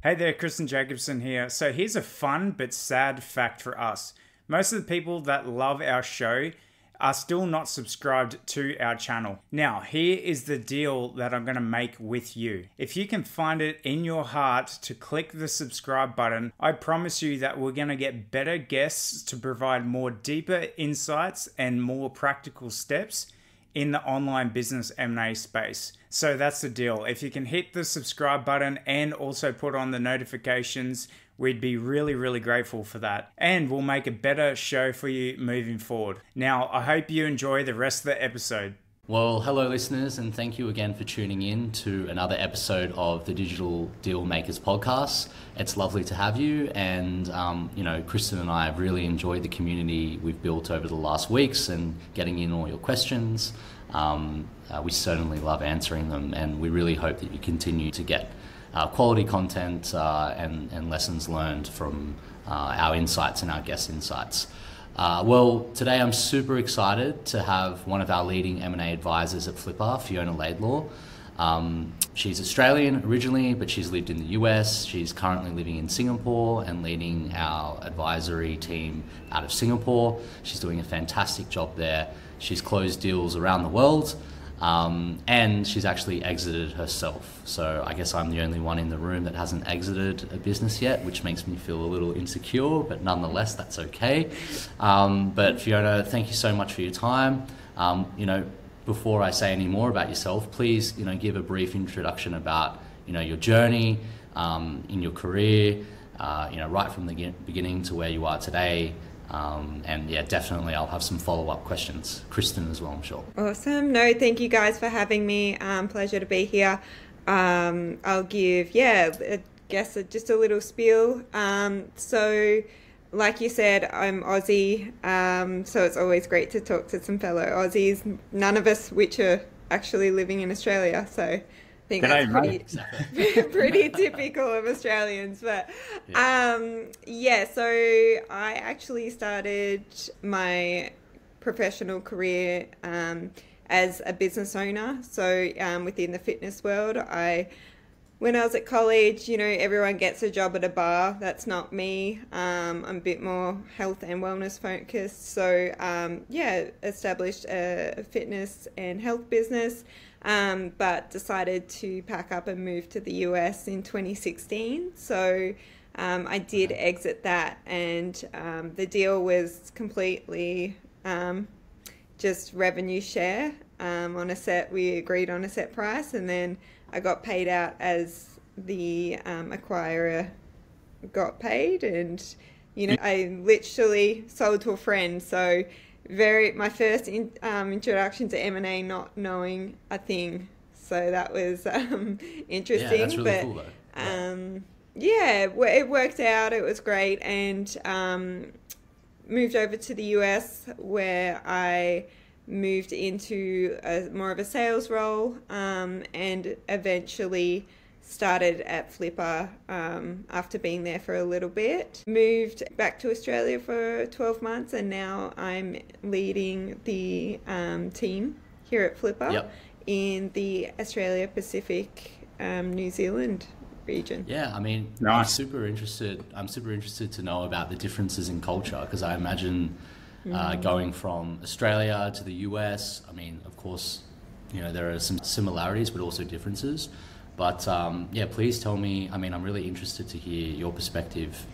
Hey there, Kristen Jacobson here. So here's a fun but sad fact for us. Most of the people that love our show are still not subscribed to our channel. Now, here is the deal that I'm going to make with you. If you can find it in your heart to click the subscribe button, I promise you that we're going to get better guests to provide more deeper insights and more practical steps in the online business M&A space. So that's the deal. If you can hit the subscribe button and also put on the notifications, we'd be really, really grateful for that. And we'll make a better show for you moving forward. Now, I hope you enjoy the rest of the episode. Well, hello listeners, and thank you again for tuning in to another episode of the Digital Dealmakers podcast. It's lovely to have you, and Kristen and I have really enjoyed the community we've built over the last weeks and getting in all your questions. We certainly love answering them, and we really hope that you continue to get quality content and lessons learned from our insights and our guest insights. Well, today I'm super excited to have one of our leading M&A advisors at Flippa, Fiona Laidlaw. She's Australian originally, but she's lived in the US. She's currently living in Singapore and leading our advisory team out of Singapore. She's doing a fantastic job there. She's closed deals around the world, and she's actually exited herself. So I guess I'm the only one in the room that hasn't exited a business yet, which makes me feel a little insecure, but nonetheless, that's okay. But Fiona, thank you so much for your time. Before I say any more about yourself, please, give a brief introduction about, your journey in your career, right from the beginning to where you are today. And yeah, definitely I'll have some follow-up questions. Kristen as well, I'm sure. Awesome. No, thank you guys for having me. Pleasure to be here. I'll give, just a little spiel. So like you said, I'm Aussie, so it's always great to talk to some fellow Aussies, none of us which are actually living in Australia, so I think that's pretty typical of Australians. But so I actually started my professional career as a business owner, so within the fitness world. When I was at college, everyone gets a job at a bar. That's not me. I'm a bit more health and wellness focused. So, established a fitness and health business, but decided to pack up and move to the US in 2016. So, I did exit that, and the deal was completely just revenue share on a set. We agreed on a set price, and then I got paid out as the acquirer got paid, and I literally sold to a friend. So my first introduction to M&A, not knowing a thing. So that was interesting. Yeah, that's really cool though. It worked out. It was great, and moved over to the US, where I moved into more of a sales role, and eventually started at Flippa after being there for a little bit. Moved back to Australia for 12 months, and now I'm leading the team here at Flippa in the Australia Pacific New Zealand region. Yeah, I mean, nice. I'm super interested to know about the differences in culture, because I imagine going from Australia to the US, I mean, of course, there are some similarities, but also differences. But please tell me, I mean, I'm really interested to hear your perspective.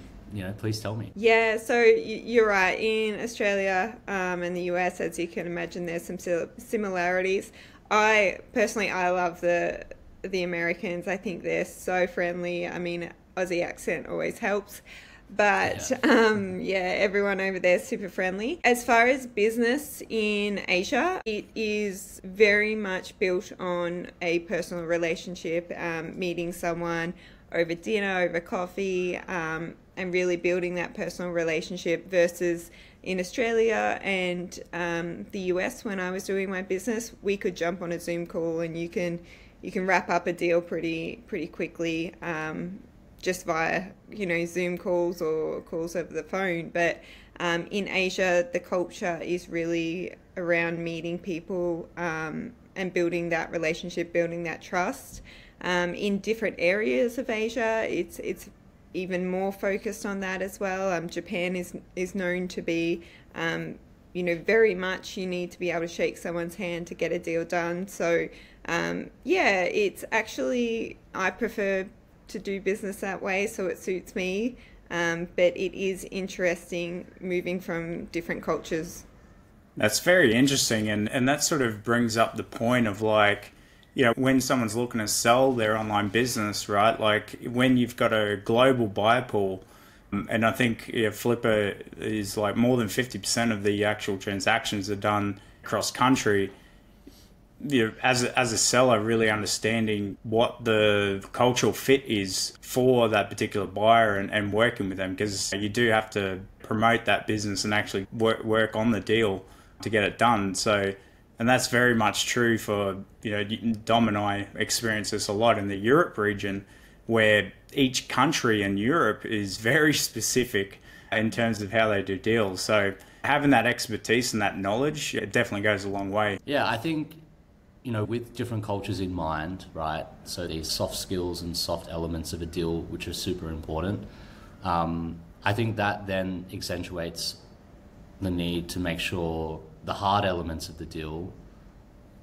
Please tell me. Yeah, so you're right. In Australia and the US, as you can imagine, there's some similarities. I love the Americans. I think they're so friendly. I mean, Aussie accent always helps. But everyone over there is super friendly. As far as business in Asia, it is very much built on a personal relationship, meeting someone over dinner, over coffee, and really building that personal relationship, versus in Australia and the US, when I was doing my business, we could jump on a Zoom call and you can wrap up a deal pretty quickly, just via Zoom calls or calls over the phone. But in Asia, the culture is really around meeting people and building that relationship, building that trust. in different areas of Asia. It's even more focused on that as well. Japan is known to be, very much you need to be able to shake someone's hand to get a deal done. So, it's actually, I prefer to do business that way, so it suits me. But it is interesting moving from different cultures. That's very interesting, and that sort of brings up the point of when someone's looking to sell their online business, right? Like when you've got a global buyer pool, and I think Flippa is like more than 50% of the actual transactions are done across country. As a seller, really understanding what the cultural fit is for that particular buyer and working with them, because you do have to promote that business and actually work on the deal to get it done. So, and that's very much true for, Dom and I experience this a lot in the Europe region, where each country in Europe is very specific in terms of how they do deals. So having that expertise and that knowledge, it definitely goes a long way. Yeah, I think, with different cultures in mind, right? So these soft skills and soft elements of a deal, which are super important. I think that then accentuates the need to make sure the hard elements of the deal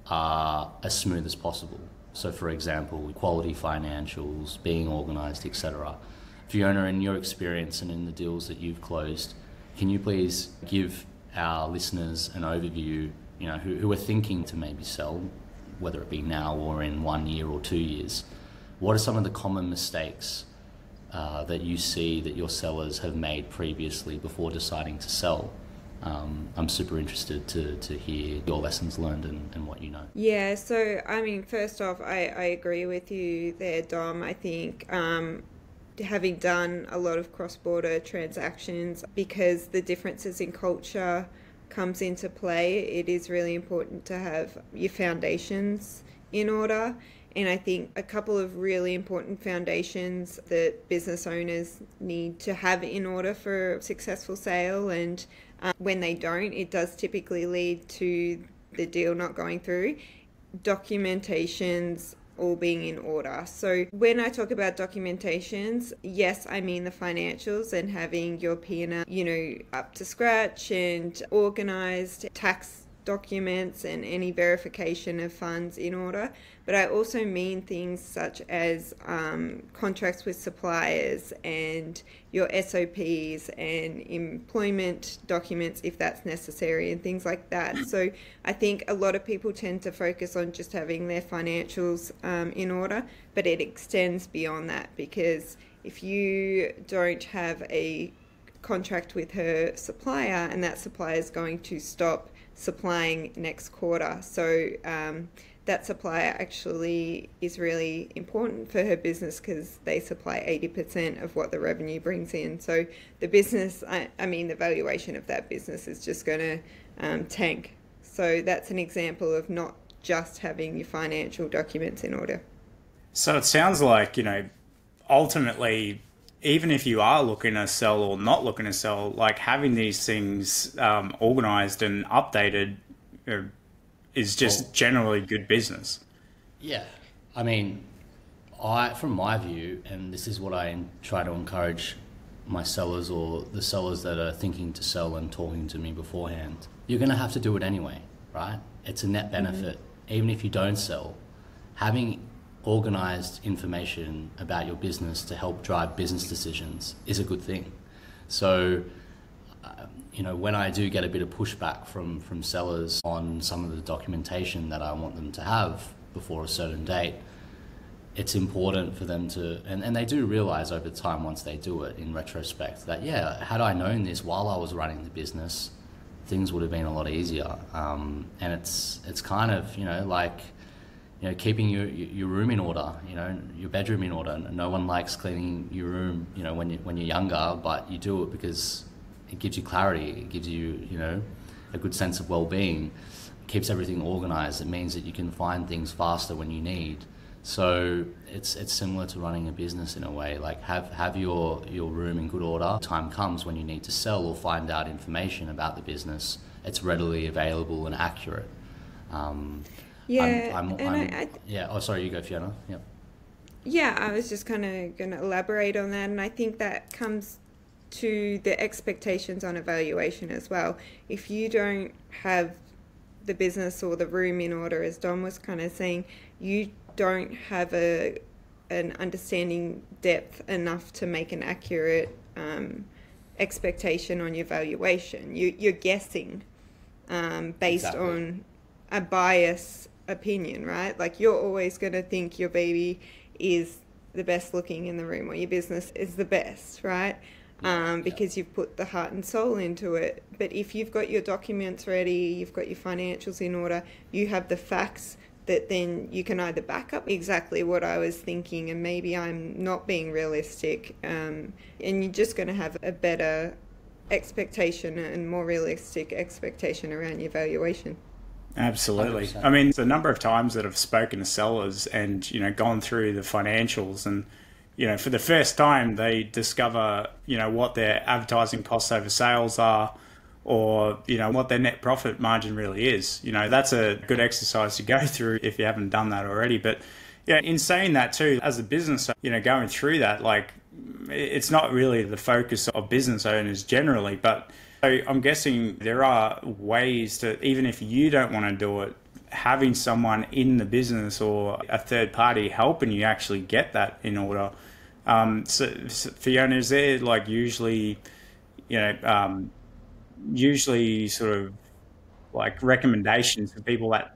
are as smooth as possible. So, for example, quality financials, being organised, etc. Fiona, in your experience and in the deals that you've closed, can you please give our listeners an overview, who are thinking to maybe sell, whether it be now or in 1 year or 2 years? What are some of the common mistakes that you see that your sellers have made previously before deciding to sell? I'm super interested to hear your lessons learned and what you know. Yeah, so first off, I agree with you there, Dom. I think having done a lot of cross-border transactions, because the differences in culture comes into play, it is really important to have your foundations in order. And I think a couple of really important foundations that business owners need to have in order for a successful sale, and when they don't, it does typically lead to the deal not going through. Documentations all being in order. So when I talk about documentations, yes, I mean the financials and having your P&L, up to scratch and organized, tax documents and any verification of funds in order. But I also mean things such as contracts with suppliers and your SOPs and employment documents if that's necessary and things like that. So I think a lot of people tend to focus on just having their financials in order, but it extends beyond that, because if you don't have a contract with her supplier and that supplier is going to stop supplying next quarter. So that supplier actually is really important for her business because they supply 80% of what the revenue brings in. So the business, the valuation of that business is just going to tank. So that's an example of not just having your financial documents in order. So it sounds like, ultimately, even if you are looking to sell or not looking to sell, like having these things organized and updated is just generally good business. Yeah. From my view, and this is what I try to encourage my sellers or the sellers that are thinking to sell and talking to me beforehand, you're going to have to do it anyway, right? It's a net benefit. Even if you don't sell, having organized information about your business to help drive business decisions is a good thing. So, when I do get a bit of pushback from sellers on some of the documentation that I want them to have before a certain date, it's important for them to, and they do realize over time once they do it in retrospect that, had I known this while I was running the business, things would have been a lot easier. And it's kind of, keeping your room in order, your bedroom in order. No one likes cleaning your room, when you're younger, but you do it because it gives you clarity. It gives you, a good sense of well-being. It keeps everything organized. It means that you can find things faster when you need. So it's similar to running a business in a way. Like have your room in good order. Time comes when you need to sell or find out information about the business. It's readily available and accurate. Yeah. Oh, sorry, you go, Fiona. Yep. Yeah, I was just kind of going to elaborate on that, and I think that comes to the expectations on evaluation as well. If you don't have the business or the room in order, as Dom was kind of saying, you don't have an understanding depth enough to make an accurate expectation on your valuation. You're guessing based on a bias opinion, right? Like, you're always going to think your baby is the best looking in the room, or your business is the best, right? Because you've put the heart and soul into it. But if you've got your documents ready, you've got your financials in order, you have the facts that then you can either back up exactly what I was thinking and maybe I'm not being realistic, and you're just going to have a better expectation and more realistic expectation around your valuation. Absolutely. 100%. I mean, the number of times that I've spoken to sellers and, gone through the financials and, for the first time they discover, what their advertising costs over sales are, or, what their net profit margin really is. That's a good exercise to go through if you haven't done that already. But yeah, in saying that too, as a business, going through that, like, it's not really the focus of business owners generally, but so I'm guessing there are ways to, even if you don't want to do it, having someone in the business or a third party helping you actually get that in order. So Fiona, is there like usually sort of like recommendations for people that,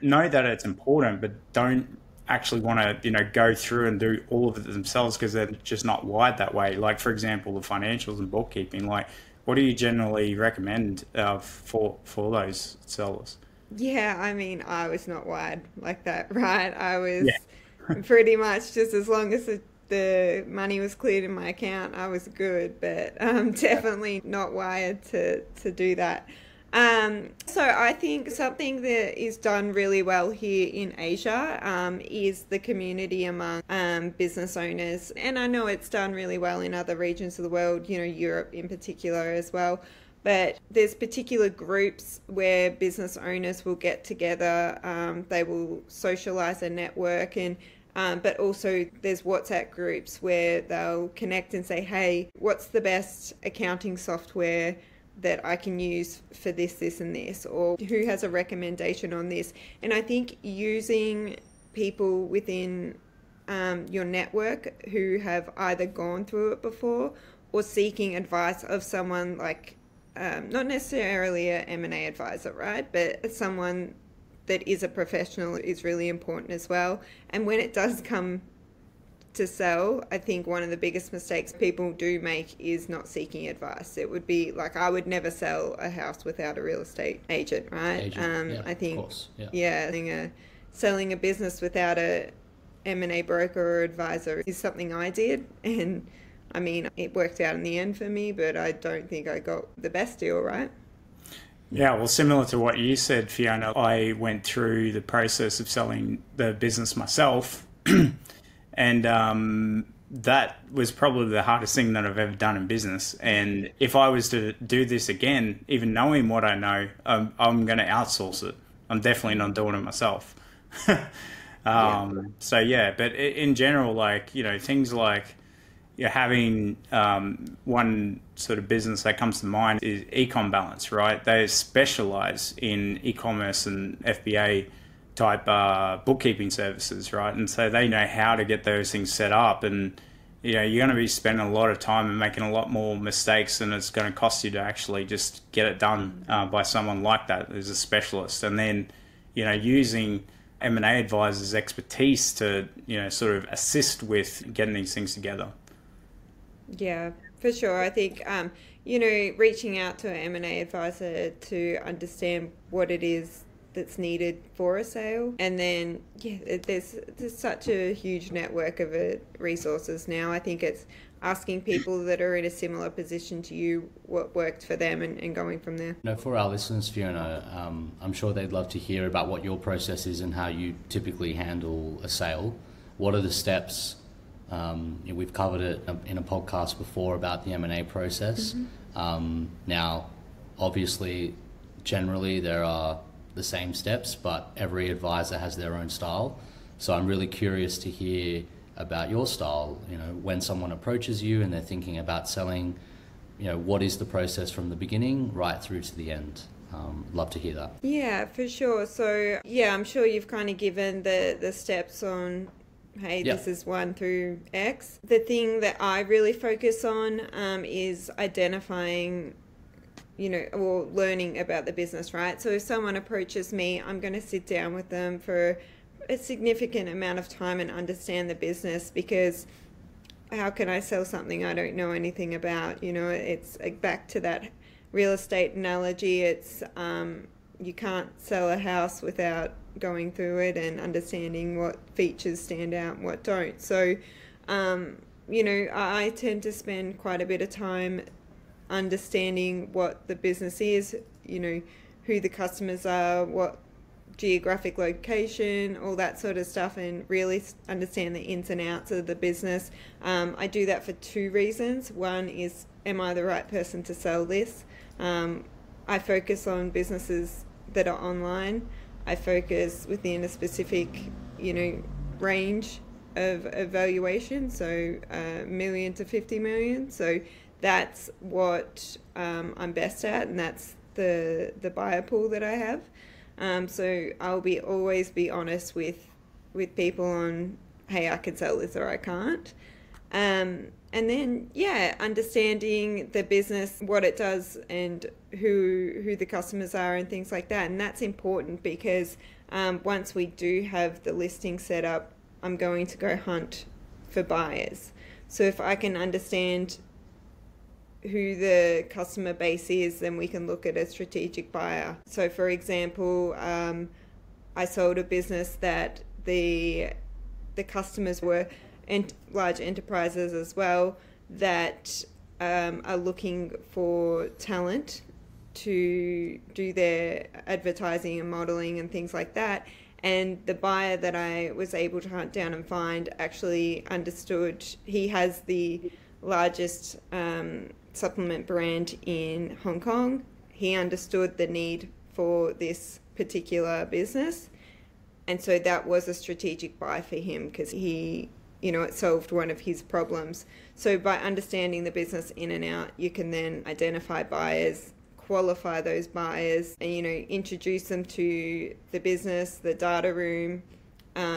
know that it's important, but don't actually want to, go through and do all of it themselves because they're just not wired that way? Like, for example, the financials and bookkeeping, like, what do you generally recommend for those sellers? Yeah, I mean, I was not wired like that, right? I was pretty much just as long as the money was cleared in my account, I was good, but definitely not wired to do that. So I think something that is done really well here in Asia is the community among business owners. And I know it's done really well in other regions of the world, Europe in particular as well. But there's particular groups where business owners will get together, they will socialize and network, and but also there's WhatsApp groups where they'll connect and say, hey, what's the best accounting software that I can use for this, this, and this, or who has a recommendation on this? And I think using people within your network who have either gone through it before or seeking advice of someone like, not necessarily a M&A advisor, right? But someone that is a professional is really important as well. And when it does come to sell, I think one of the biggest mistakes people do make is not seeking advice. It would be like, I would never sell a house without a real estate agent, right? I think, of course. I think selling a business without a M&A broker or advisor is something I did. And I mean, it worked out in the end for me, but I don't think I got the best deal, right? Yeah, well, similar to what you said, Fiona, I went through the process of selling the business myself. And that was probably the hardest thing that I've ever done in business. And if I was to do this again, even knowing what I know, I'm going to outsource it. I'm definitely not doing it myself. So, yeah, but in general, like, things like having one sort of business that comes to mind is Ecom Balance, right? They specialize in e-commerce and FBA type bookkeeping services, right? And so they know how to get those things set up, and you're going to be spending a lot of time and making a lot more mistakes than it's going to cost you to actually just get it done by someone like that who's a specialist. And then using M&A advisors' expertise to sort of assist with getting these things together. Yeah, for sure. I think reaching out to an M&A advisor to understand what it is that's needed for a sale, and then there's such a huge network of resources now. I think it's asking people that are in a similar position to you what worked for them and going from there. For our listeners, Fiona, I'm sure they'd love to hear about what your process is and how you typically handle a sale. What are the steps? We've covered it in a podcast before about the M&A process. Now, obviously, generally there are the same steps, but every advisor has their own style. So I'm really curious to hear about your style. When someone approaches you and they're thinking about selling, what is the process from the beginning right through to the end? Love to hear that. Yeah, for sure. So, yeah, I'm sure you've kind of given the steps on, hey, this is 1 through X. The thing that I really focus on is identifying, or learning about the business, right? So if someone approaches me, I'm going to sit down with them for a significant amount of time and understand the business, because how can I sell something I don't know anything about? It's back to that real estate analogy. It's you can't sell a house without going through it and understanding what features stand out and what don't. So I tend to spend quite a bit of time understanding what the business is, who the customers are, what geographic location, all that sort of stuff, and really understand the ins and outs of the business. I do that for 2 reasons. One is, am I the right person to sell this? I focus on businesses that are online. I focus within a specific, range of valuation, so $1 million to $50 million. So that's what I'm best at, and that's the buyer pool that I have. So I'll always be honest with people on, hey, I can sell this or I can't. And then, understanding the business, what it does, and who the customers are and things like that. And that's important because once we do have the listing set up, I'm going to go hunt for buyers. So if I can understand who the customer base is, then we can look at a strategic buyer. So for example, I sold a business that the customers were large enterprises as well that are looking for talent to do their advertising and modeling and things like that. And the buyer that I was able to hunt down and find actually understood. He has the largest supplement brand in Hong Kong. He understood the need for this particular business, and so that was a strategic buy for him because he, it solved one of his problems. So by understanding the business in and out, you can then identify buyers, qualify those buyers, and introduce them to the business, the data room,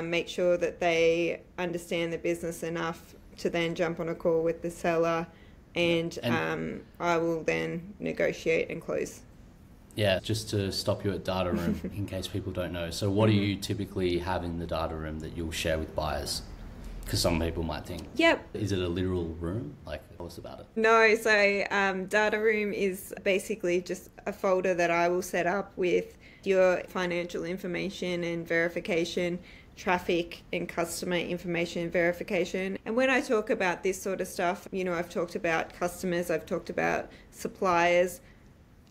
make sure that they understand the business enough to then jump on a call with the seller, and I will then negotiate and close. Yeah, just to stop you at data room, in case people don't know. So what do you typically have in the data room that you'll share with buyers? Because some people might think, is it a literal room? Tell us about it. No, so data room is basically just a folder that I will set up with your financial information and verification, traffic and customer information verification. And when I talk about this sort of stuff, I've talked about customers, I've talked about suppliers,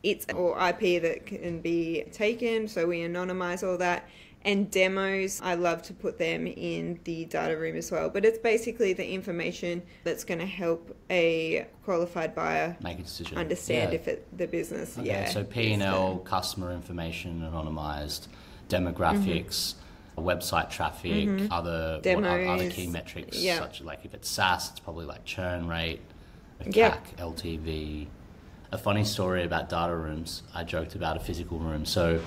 it's all IP that can be taken, so we anonymize all that. And demos, I love to put them in the data room as well. But it's basically the information that's going to help a qualified buyer make a decision, understand if the business. Okay, so P&L, customer information anonymized, demographics, website traffic, other key metrics, such if it's SaaS, it's probably churn rate, CAC, LTV. A funny story about data rooms, I joked about a physical room. So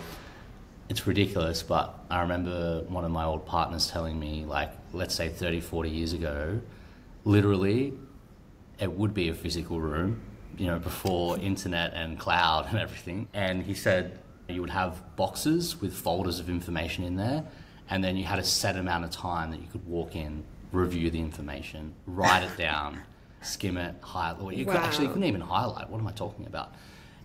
it's ridiculous, but I remember one of my old partners telling me, let's say 30, 40 years ago, literally it would be a physical room, before internet and cloud and everything. And he said you would have boxes with folders of information in there, and then you had a set amount of time that you could walk in, review the information, write it down, skim it, highlight. You couldn't even highlight. What am I talking about?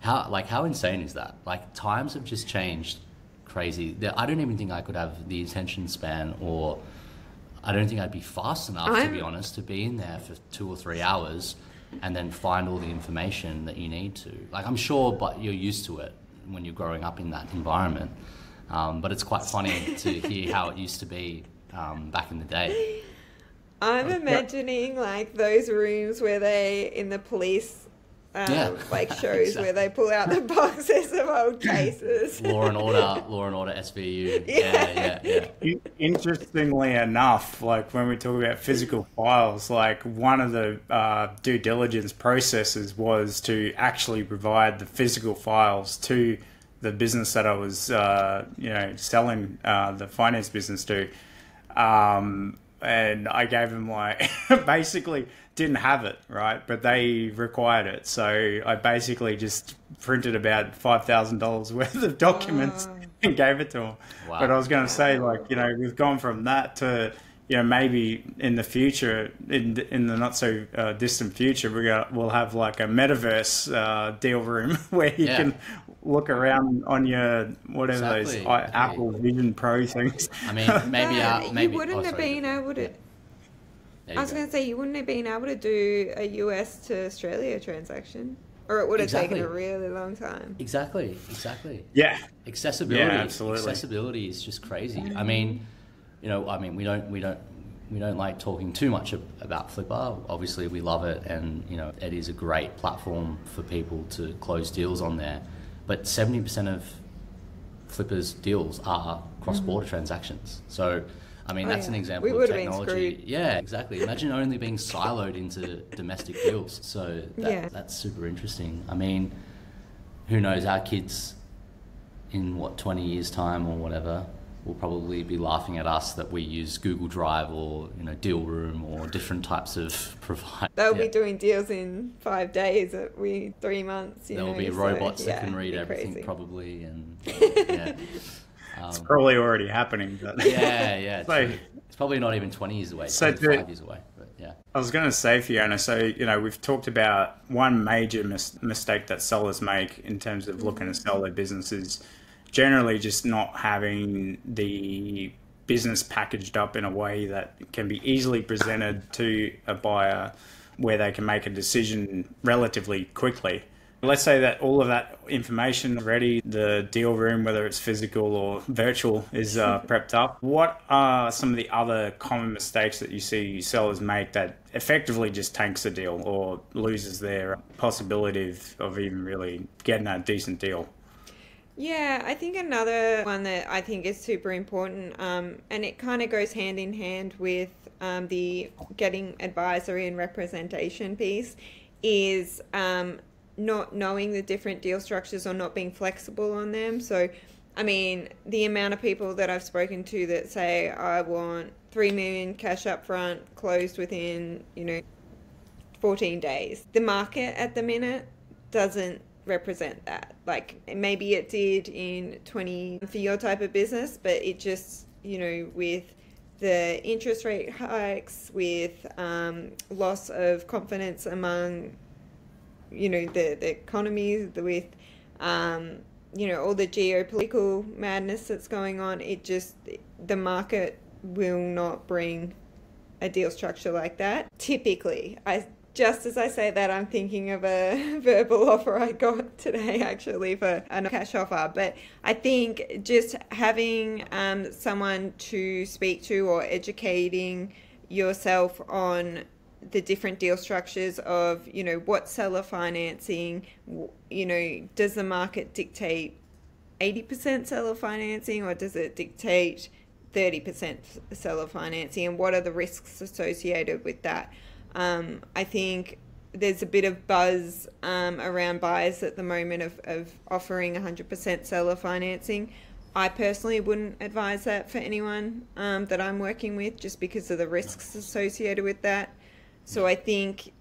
How insane is that? Times have just changed crazy. I don't even think I could have the attention span, or I don't think I'd be fast enough, to be honest, to be in there for 2 or 3 hours and then find all the information that you need to. I'm sure, but you're used to it when you're growing up in that environment. But it's quite funny to hear how it used to be back in the day. I'm imagining those rooms where they, in the police like shows where they pull out the boxes of old cases. Law and Order SVU. Yeah. Interestingly enough, like when we talk about physical files, like one of the due diligence processes was to actually provide the physical files to the business that I was, selling the finance business to. And I gave them like, basically didn't have it, right? But they required it. So I basically just printed about $5,000 worth of documents and gave it to them. Wow. But I was going to say, like, we've gone from that to, maybe in the future, in the not so distant future, we'll have like a metaverse deal room where you can look around on your those Apple Vision Pro things. I mean, maybe you wouldn't have been able to. I was going to say you wouldn't have been able to do a US to Australia transaction, or it would have taken a really long time. Exactly. Yeah. Accessibility. Yeah, absolutely. Accessibility is just crazy. I mean, we don't like talking too much about Flippa. Obviously, we love it, and it is a great platform for people to close deals on there. But 70% of Flippa's deals are cross-border transactions. So, I mean, that's an example of technology. Yeah, exactly. Imagine only being siloed into domestic deals. So that's super interesting. I mean, who knows? Our kids in 20 years' time or whatever will probably be laughing at us that we use Google Drive or Deal Room or different types of providers. They'll be doing deals in 5 days, 3 months. There will be robots that can read everything crazy. Probably, and it's probably already happening. But It's probably not even 20 years away. It's 5 years away. But yeah, I was going to say, Fiona. So we've talked about one major mistake that sellers make in terms of looking to sell their businesses. Generally just not having the business packaged up in a way that can be easily presented to a buyer where they can make a decision relatively quickly. Let's say that all of that information is ready, the deal room, whether it's physical or virtual, is prepped up. What are some of the other common mistakes that you see sellers make that effectively just tanks a deal or loses their possibility of even really getting a decent deal? Yeah, I think another one that I think is super important, and it kind of goes hand in hand with the getting advisory and representation piece, is not knowing the different deal structures or not being flexible on them. So, I mean, the amount of people that I've spoken to that say, I want $3 million cash up front, closed within, 14 days. The market at the minute doesn't represent that. Like, maybe it did in 20 for your type of business, but it just, with the interest rate hikes, with loss of confidence among, the economy, with, all the geopolitical madness that's going on, the market will not bring a deal structure like that. Typically, just as I say that, I'm thinking of a verbal offer I got today, actually, for a cash offer. But I think just having someone to speak to or educating yourself on the different deal structures of, what seller financing, does the market dictate 80% seller financing, or does it dictate 30% seller financing, and what are the risks associated with that? I think there's a bit of buzz around buyers at the moment of offering 100% seller financing. I personally wouldn't advise that for anyone that I'm working with, just because of the risks associated with that. So I think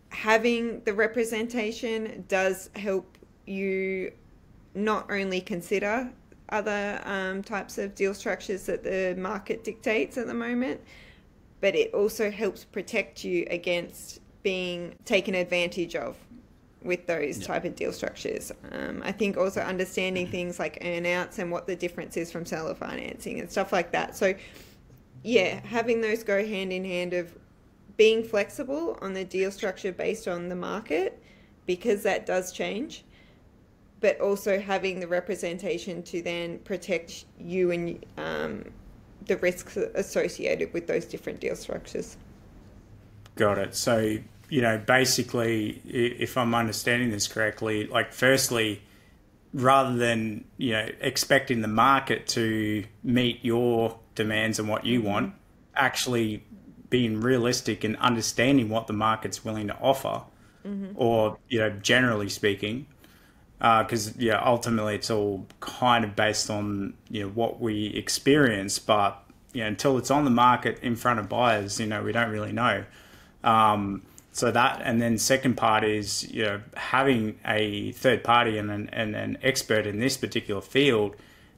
having the representation does help you not only consider other types of deal structures that the market dictates at the moment, but it also helps protect you against being taken advantage of with those type of deal structures. I think also understanding things like earnouts and what the difference is from seller financing and stuff like that. So yeah, having those go hand in hand of being flexible on the deal structure based on the market, because that does change, but also having the representation to then protect you and the risks associated with those different deal structures. Got it. So, basically, if I'm understanding this correctly, like firstly, rather than, expecting the market to meet your demands and what you want, actually being realistic and understanding what the market's willing to offer, or, generally speaking, because, ultimately it's all kind of based on, what we experience, but, until it's on the market in front of buyers, we don't really know. So that, and then second part is, having a third party and an expert in this particular field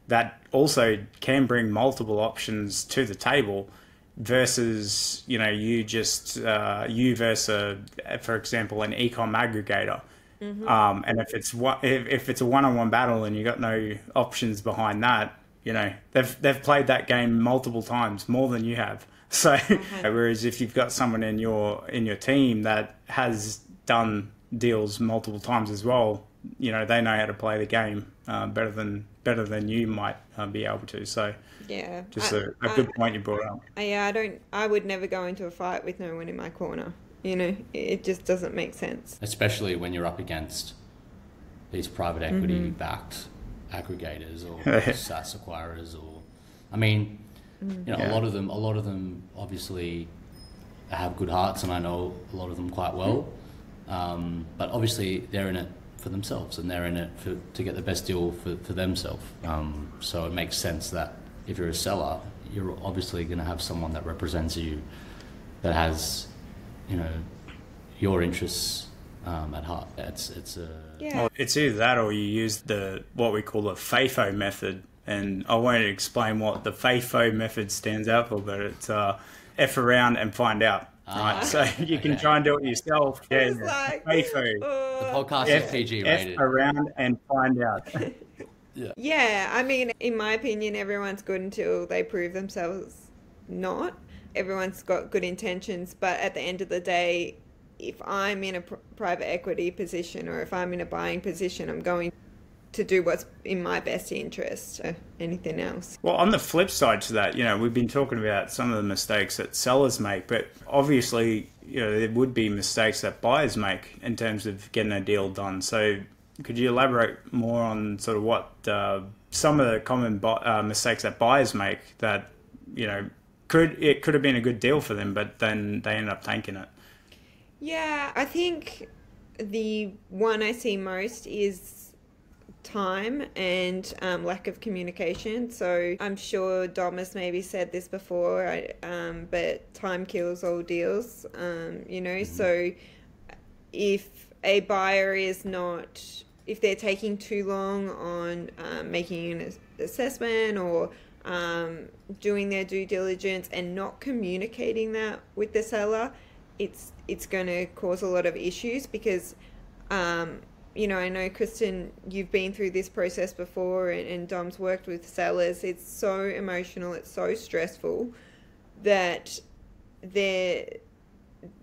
that also can bring multiple options to the table versus, you just, you versus, for example, an e-com aggregator. And if it's a one-on-one battle and you got no options behind that, they've played that game multiple times, more than you have. So, whereas if you've got someone in your team that has done deals multiple times as well, they know how to play the game better than you might be able to. So, yeah, just a good point you brought up. I would never go into a fight with no one in my corner. It just doesn't make sense. Especially when you're up against these private equity backed aggregators or SaaS acquirers, or, I mean. A lot of them obviously have good hearts, and I know a lot of them quite well. But obviously they're in it for themselves, and they're in it to get the best deal for themselves. So it makes sense that if you're a seller, you're obviously going to have someone that represents you, that has, your interests at heart. Well, it's either that or you use what we call the FAFO method. And I won't explain what the FAFO method stands out for, but it's F around and find out. Right, so you can try and do it yourself. Yeah, like, FAFO. The podcast is PG rated. F around and find out. Yeah, I mean, in my opinion, everyone's good until they prove themselves not. Everyone's got good intentions, but at the end of the day, if I'm in a private equity position or if I'm in a buying position, I'm going to do what's in my best interest or anything else. Well, on the flip side to that, we've been talking about some of the mistakes that sellers make, but obviously, there would be mistakes that buyers make in terms of getting a deal done. So could you elaborate more on sort of what some of the common mistakes that buyers make that, could have been a good deal for them, but then they end up tanking it? Yeah, I think the one I see most is time and lack of communication. So I'm sure Dom has maybe said this before, but time kills all deals, so if a buyer if they're taking too long on making an assessment or doing their due diligence and not communicating that with the seller, it's going to cause a lot of issues because I know, Kristen, you've been through this process before and Dom's worked with sellers. It's so emotional, it's so stressful that they're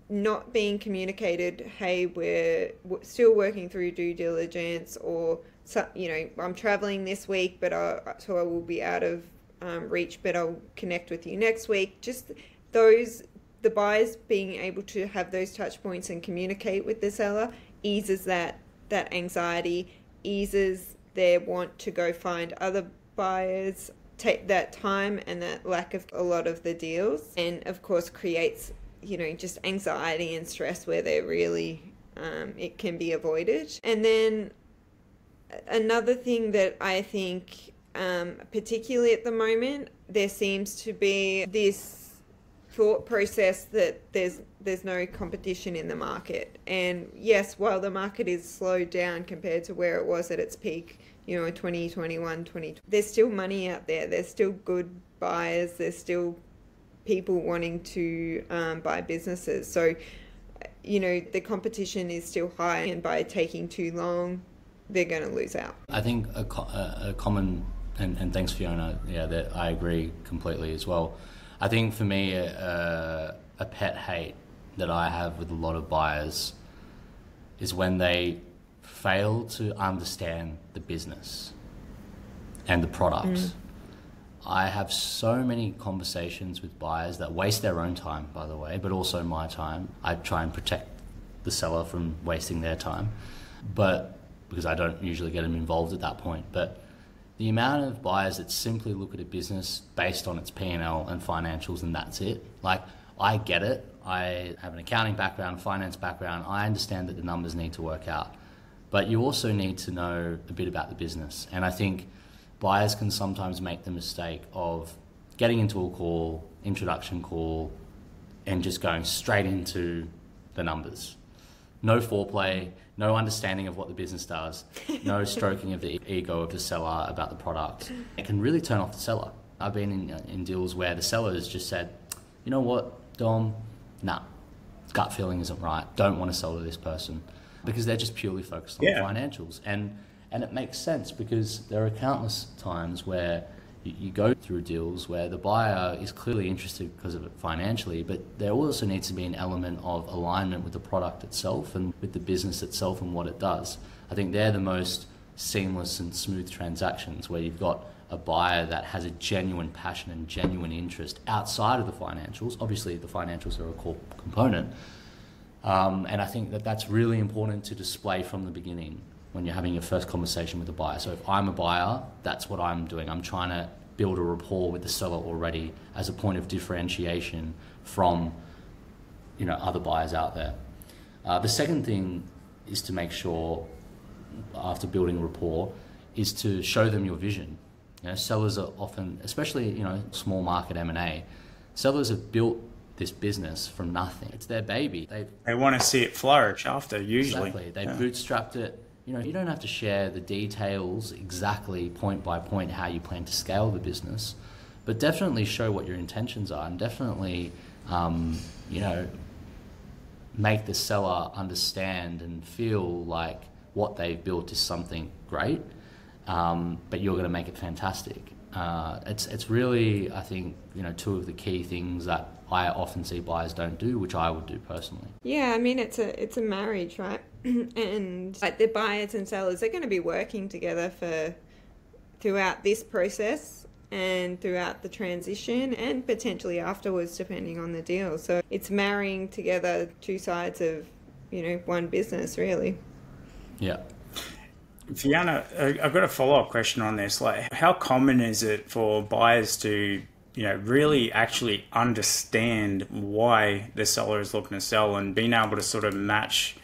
not being communicated, hey, we're still working through due diligence, or, I'm traveling this week, so I will be out of reach, but I'll connect with you next week. Just the buyers being able to have those touch points and communicate with the seller eases that anxiety, eases their want to go find other buyers, take that time and that lack of a lot of the deals, and of course creates, just anxiety and stress where they're really, it can be avoided. And then another thing that I think, particularly at the moment, there seems to be this thought process that there's no competition in the market. And yes, while the market is slowed down compared to where it was at its peak, 2021, 2020, there's still money out there. There's still good buyers. There's still people wanting to buy businesses. So, the competition is still high, and by taking too long, they're going to lose out. I think a common, and thanks Fiona, that I agree completely as well. I think for me, a pet hate that I have with a lot of buyers is when they fail to understand the business and the product. I have so many conversations with buyers that waste their own time, by the way, but also my time. I try and protect the seller from wasting their time, but because I don't usually get them involved at that point. But the amount of buyers that simply look at a business based on its P&L and financials and that's it. Like, I get it. I have an accounting background, finance background. I understand that the numbers need to work out. But you also need to know a bit about the business. And I think buyers can sometimes make the mistake of getting into a call, introduction call, and just going straight into the numbers. No foreplay, no understanding of what the business does, no stroking of the ego of the seller about the product. It can really turn off the seller. I've been in deals where the seller has just said, you know what, Dom, nah, gut feeling isn't right. Don't want to sell to this person, because they're just purely focused on the financials. And it makes sense, because there are countless times where you go through deals where the buyer is clearly interested because of it financially, but there also needs to be an element of alignment with the product itself and with the business itself and what it does. I think they're the most seamless and smooth transactions, where you've got a buyer that has a genuine passion and genuine interest outside of the financials. Obviously, the financials are a core component. And I think that that's really important to display from the beginning when you're having your first conversation with a buyer. So if I'm a buyer, that's what I'm doing. I'm trying to build a rapport with the seller already as a point of differentiation from, other buyers out there. The second thing is to make sure, after building rapport, is to show them your vision. Sellers are often, especially, small market M&A, sellers have built this business from nothing. It's their baby. They want to see it flourish after, usually. Exactly. They bootstrapped it. You don't have to share the details exactly point by point how you plan to scale the business, but definitely show what your intentions are, and definitely, make the seller understand and feel like what they've built is something great, but you're going to make it fantastic. It's really, I think, two of the key things that I often see buyers don't do, which I would do personally. Yeah, I mean, it's a marriage, right? And like the buyers and sellers are going to be working together throughout this process and throughout the transition and potentially afterwards, depending on the deal. So it's marrying together two sides of, one business, really. Yeah. Fiona, I've got a follow-up question on this. Like, how common is it for buyers to, really actually understand why the seller is looking to sell and being able to sort of match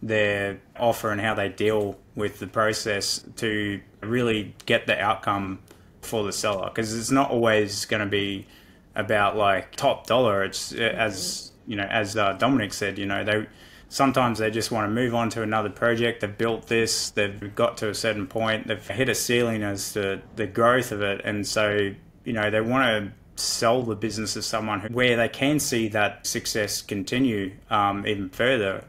their offer and how they deal with the process to really get the outcome for the seller? Because it's not always going to be about like top dollar. It's as Dominic said, sometimes they just want to move on to another project. They've built this, they've got to a certain point, they've hit a ceiling as to the growth of it, and so they want to sell the business to someone where they can see that success continue even further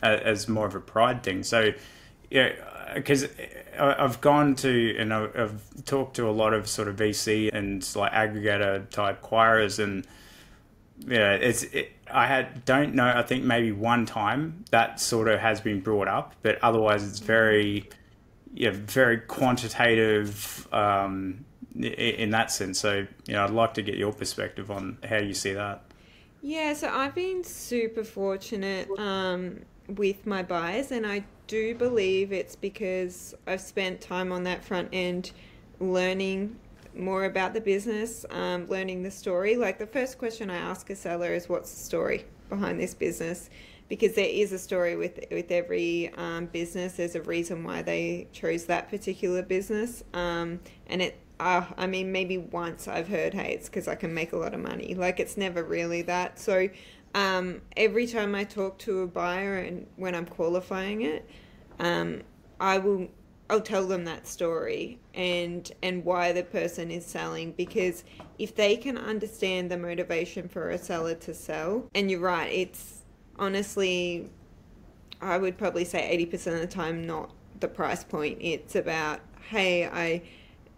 as more of a pride thing. So, because I've gone to and I've talked to a lot of sort of VC and like aggregator type acquirers, and I think maybe one time that sort of has been brought up, but otherwise it's very quantitative in that sense. So, I'd like to get your perspective on how you see that. Yeah, so I've been super fortunate with my buyers, and I do believe it's because I've spent time on that front end learning more about the business, learning the story. Like, the first question I ask a seller is, what's the story behind this business? Because there is a story with every business. There's a reason why they chose that particular business. Maybe once I've heard, hey, it's because I can make a lot of money. Like, it's never really that. So every time I talk to a buyer and when I'm qualifying it, I'll tell them that story and why the person is selling, because if they can understand the motivation for a seller to sell, and you're right, it's honestly, I would probably say 80% of the time not the price point. It's about, hey,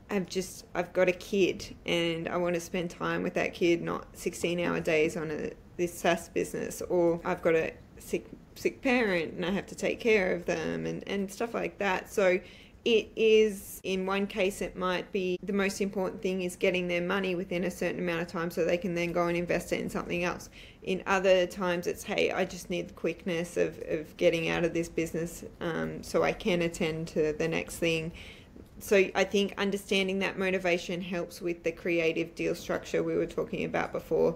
I've got a kid and I want to spend time with that kid, not 16-hour days on this SaaS business, or I've got a sick parent and I have to take care of them and stuff like that. So it is, in one case, it might be the most important thing is getting their money within a certain amount of time so they can then go and invest it in something else. In other times, it's, hey, I just need the quickness of getting out of this business so I can attend to the next thing. So I think understanding that motivation helps with the creative deal structure we were talking about before,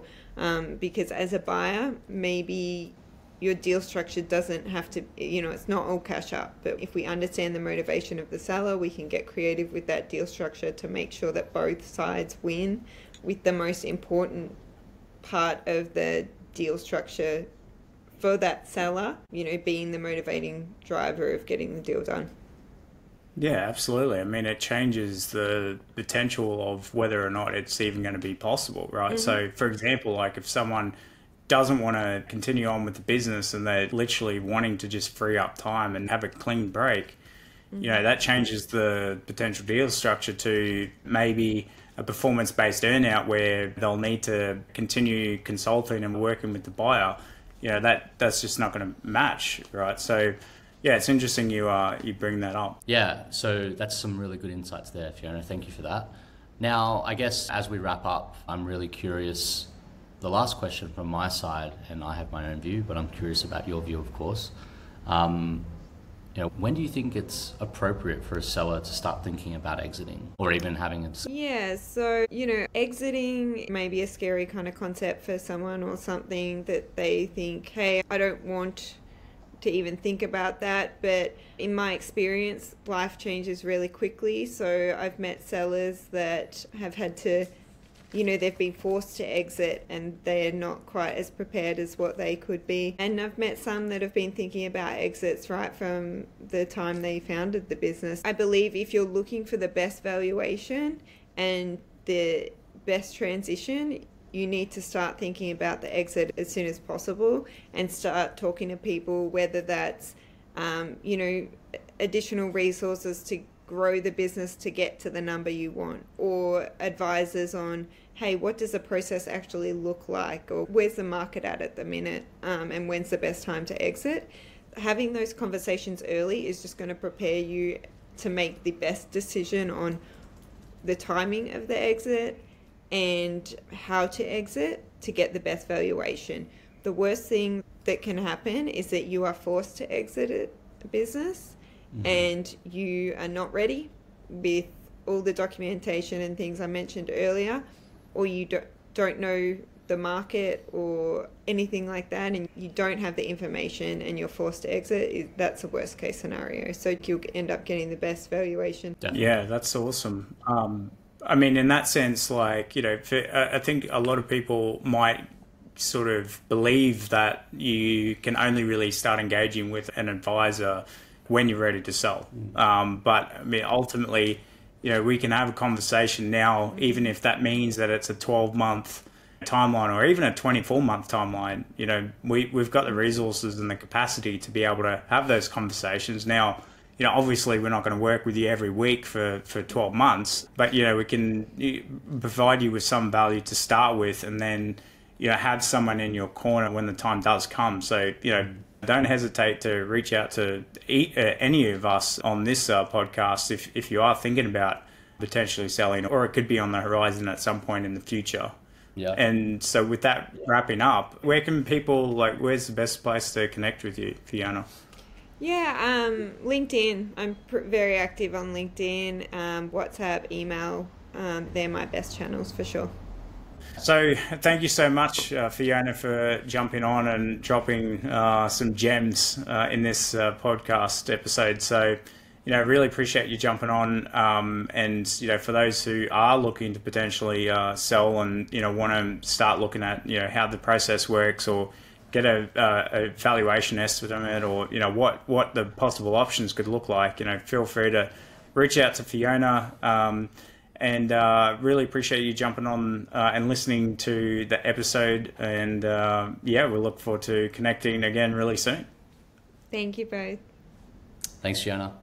because as a buyer, maybe your deal structure doesn't have to, it's not all cash up. But if we understand the motivation of the seller, we can get creative with that deal structure to make sure that both sides win, with the most important part of the deal structure for that seller, being the motivating driver of getting the deal done. Yeah, absolutely. I mean, it changes the potential of whether or not it's even going to be possible, right? Mm-hmm. So, for example, like if someone doesn't want to continue on with the business and they're literally wanting to just free up time and have a clean break, that changes the potential deal structure to maybe a performance-based earnout where they'll need to continue consulting and working with the buyer. That's just not going to match, right? So, yeah, it's interesting you bring that up. Yeah, so that's some really good insights there, Fiona. Thank you for that. Now, I guess as we wrap up, I'm really curious. The last question from my side, and I have my own view, but I'm curious about your view, of course. When do you think it's appropriate for a seller to start thinking about exiting or even having a... Yeah, so, exiting may be a scary kind of concept for someone, or something that they think, hey, I don't want to even think about that. But in my experience, life changes really quickly. So I've met sellers that have had to, they've been forced to exit and they're not quite as prepared as what they could be. And I've met some that have been thinking about exits right from the time they founded the business. I believe if you're looking for the best valuation and the best transition, you need to start thinking about the exit as soon as possible and start talking to people, whether that's, additional resources to grow the business to get to the number you want, or advisors on, hey, what does the process actually look like, or where's the market at the minute, and when's the best time to exit. Having those conversations early is just going to prepare you to make the best decision on the timing of the exit and how to exit to get the best valuation. The worst thing that can happen is that you are forced to exit a business and you are not ready with all the documentation and things I mentioned earlier, or you don't know the market or anything like that, and you don't have the information and you're forced to exit. That's a worst case scenario. So you'll end up getting the best valuation. Yeah, that's awesome. I mean, in that sense, I think a lot of people might sort of believe that you can only really start engaging with an advisor when you're ready to sell. But I mean, ultimately, we can have a conversation now, even if that means that it's a 12-month timeline or even a 24-month timeline. We've got the resources and the capacity to be able to have those conversations. Now, obviously we're not going to work with you every week for 12 months, but, we can provide you with some value to start with, and then, have someone in your corner when the time does come. So, don't hesitate to reach out to any of us on this podcast if you are thinking about potentially selling, or it could be on the horizon at some point in the future. Yeah. And so with that wrapping up, where can people, where's the best place to connect with you, Fiona? Yeah, LinkedIn. I'm very active on LinkedIn, WhatsApp, email. They're my best channels for sure. So thank you so much, Fiona, for jumping on and dropping some gems in this podcast episode. So, really appreciate you jumping on. And, for those who are looking to potentially sell and, want to start looking at, how the process works, or get a valuation estimate, or, what the possible options could look like, feel free to reach out to Fiona. And really appreciate you jumping on and listening to the episode. And we'll look forward to connecting again really soon. Thank you both. Thanks, Fiona.